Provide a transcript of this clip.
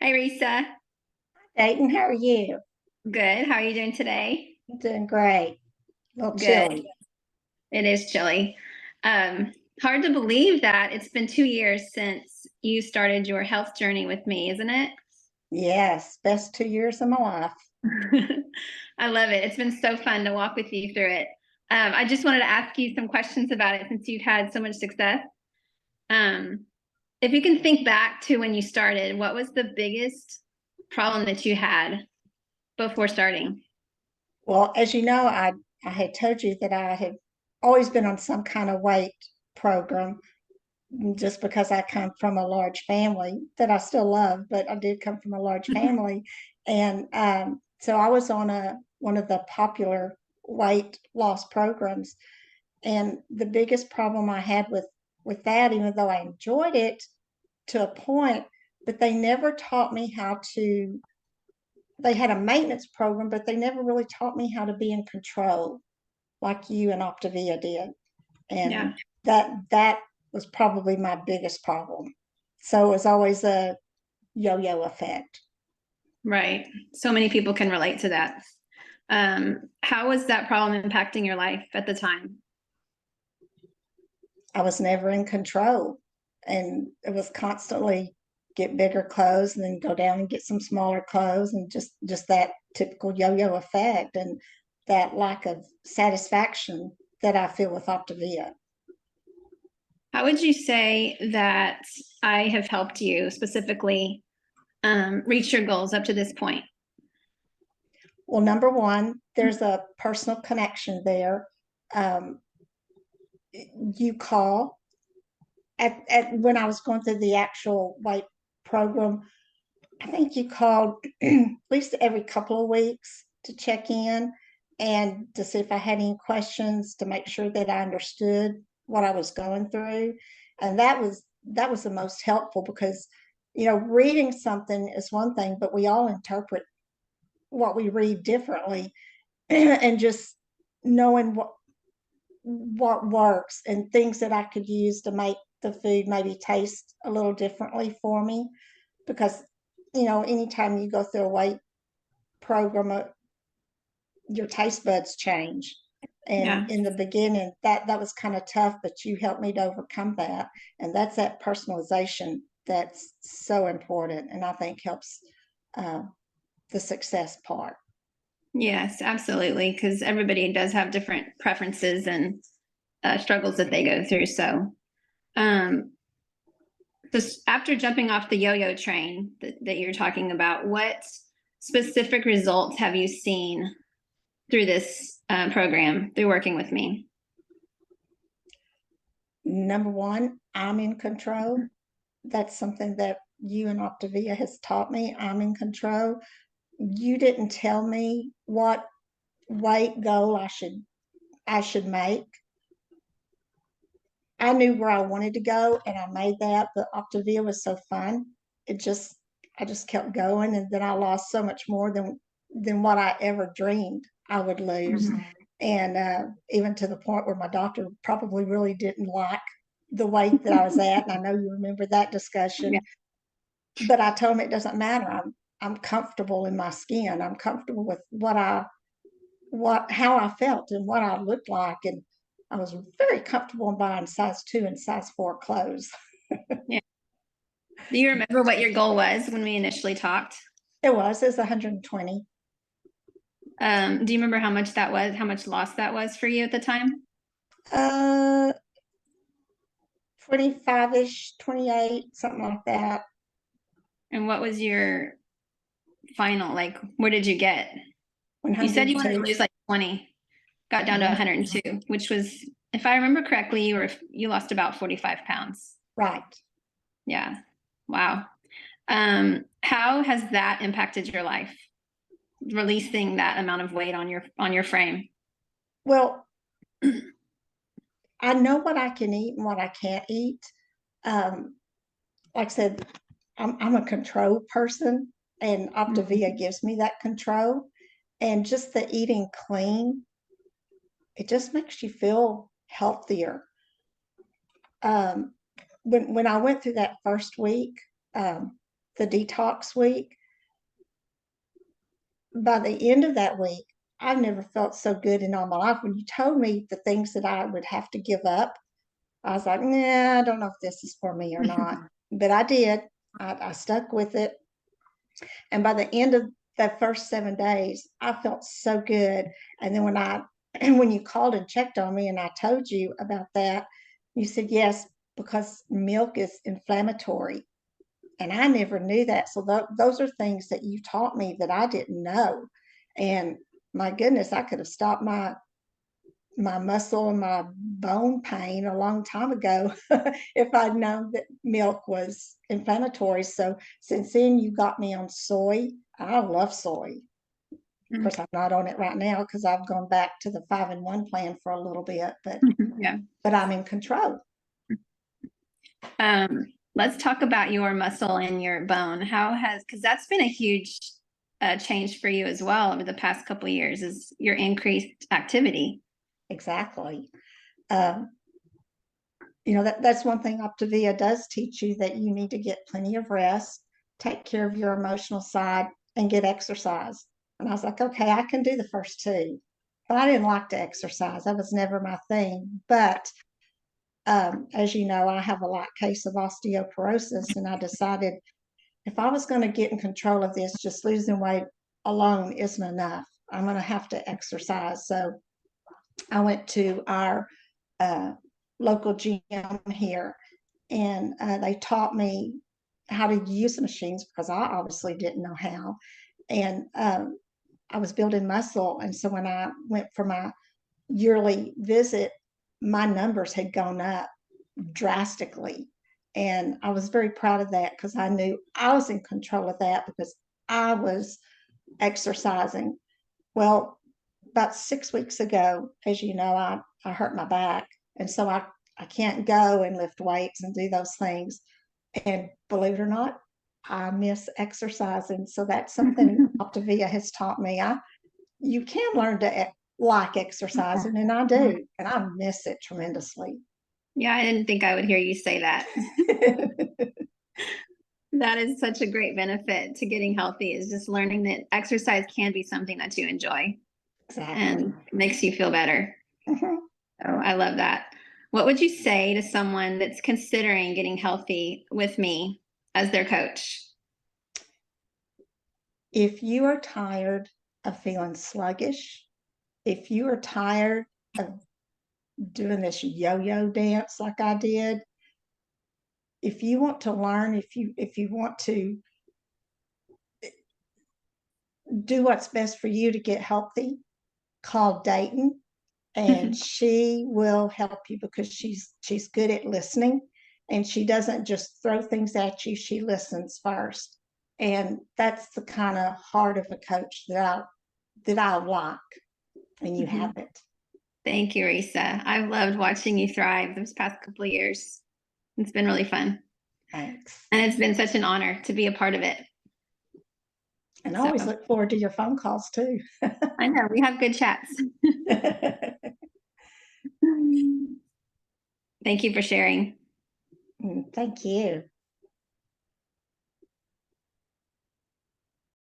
Hi, Risa. Dayton, how are you? Good. How are you doing today? I'm doing great. A little Good. chilly. It is chilly. Um, Hard to believe that it's been 2 years since you started your health journey with me, isn't it? Yes, best 2 years of my life. I love it. It's been so fun to walk with you through it. I just wanted to ask you some questions about it since you've had so much success. Um, if you can think back to when you started, what was the biggest problem that you had before starting? Well, as you know, I had told you that I had always been on some kind of weight program just because I come from a large family that I still love, but I did come from a large family. And so I was on one of the popular weight loss programs. And the biggest problem I had with that, even though I enjoyed it to a point, but they never taught me how to. They had a maintenance program, but they never really taught me how to be in control like you and Optavia did. Yeah, And that was probably my biggest problem. So it was always a yo-yo effect. right. So many people can relate to that. How was that problem impacting your life at the time? I was never in control, and it was constantly get bigger clothes and then go down and get some smaller clothes, and just that typical yo-yo effect and that lack of satisfaction that I feel with Optavia. How would you say that I have helped you specifically reach your goals up to this point? Well, number one, there's a personal connection there. Um, you call at when I was going through the actual weight program. I think you called at least every couple of weeks to check in and to see if I had any questions to make sure that I understood what I was going through. And that was the most helpful because reading something is one thing, but we all interpret what we read differently. And just knowing what works and things that I could use to make the food maybe taste a little differently for me. Because, anytime you go through a weight program, your taste buds change. And Yeah. in the beginning, that was kind of tough, but you helped me to overcome that. And that's that personalization that's so important, and I think helps uh, the success part. Yes, absolutely. Because everybody does have different preferences and struggles that they go through. Um, just after jumping off the yo-yo train that you're talking about, what specific results have you seen through this program, through working with me? Number one, I'm in control. That's something that you and Optavia has taught me. I'm in control. You didn't tell me what weight goal I should make. I knew where I wanted to go and I made that, but Optavia was so fun. I just kept going, and then I lost so much more than what I ever dreamed I would lose. Mhm. And even to the point where my doctor probably really didn't like the weight that I was at. And I know you remember that Yeah. discussion, but I told him it doesn't matter. I'm comfortable in my skin. I'm comfortable with how I felt and what I looked like. And I was very comfortable in buying size 2 and size 4 clothes. Yeah. Do you remember what your goal was when we initially talked? It was 120. Do you remember how much that was, how much loss that was for you at the time? Uh 25ish, 28, something like that. And what was your final, like, where did you get? You said you wanted to 102. lose like 20, got down to Mhm. 102, which was, if I remember correctly, you lost about 45 pounds. Right. Yeah. Wow. How has that impacted your life? Releasing that amount of weight on your frame. Well, I know what I can eat and what I can't eat. Um, like I said, I'm a control person, and Optavia gives me that control. And just the eating clean, it just makes you feel healthier. Um, when I went through that first week, the detox week, by the end of that week, I've never felt so good in all my life. When you told me the things that I would have to give up, I was like, nah, I don't know if this is for me or not. But I did. I stuck with it. And by the end of that first 7 days, I felt so good. And then when you called and checked on me and I told you about that, you said yes, because milk is inflammatory. And I never knew that. So those are things that you taught me that I didn't know. And my goodness, I could have stopped my muscle and my bone pain a long time ago if I'd known that milk was inflammatory. So since then, you got me on soy. I love soy. Of course, I'm not on it right now because I've gone back to the 5-in-1 plan for a little bit, Yeah. but I'm in control. Let's talk about your muscle and your bone. Because that's been a huge change for you as well over the past couple of years, is your increased activity. Exactly. That's one thing Optavia does teach you, that you need to get plenty of rest, take care of your emotional side, and get exercise. And I was like, okay, I can do the first two. But I didn't like to exercise. That was never my thing. But as you know, I have a light case of osteoporosis, and I decided if I was going to get in control of this, just losing weight alone isn't enough. I'm going to have to exercise. So I went to our local gym here, and they taught me how to use the machines because I obviously didn't know how. And I was building muscle. And so when I went for my yearly visit, my numbers had gone up drastically. And I was very proud of that because I knew I was in control of that because I was exercising. Well, about 6 weeks ago, as you know, I hurt my back. And so I can't go and lift weights and do those things. And believe it or not, I miss exercising. So that's something Optavia has taught me. You can learn to like exercising, and I do, and I miss it tremendously. Yeah, I didn't think I would hear you say that. That is such a great benefit to getting healthy, is just learning that exercise can be something that you enjoy. Exactly. And makes you feel better. Mm-hmm. Oh, I love that. What would you say to someone that's considering getting healthy with me as their coach? If you are tired of feeling sluggish, if you are tired of doing this yo-yo dance like I did, if you want to learn, if you want to do what's best for you to get healthy, call Dayton, and she will help you because she's good at listening, and she doesn't just throw things at you. She listens first, and that's the kind of heart of a coach that I like, and you have it. Thank you, Reecie. I've loved watching you thrive this past couple of years. It's been really fun. Thanks. And it's been such an honor to be a part of it. And I always look forward to your phone calls too. I know, we have good chats. Thank you for sharing. Thank you.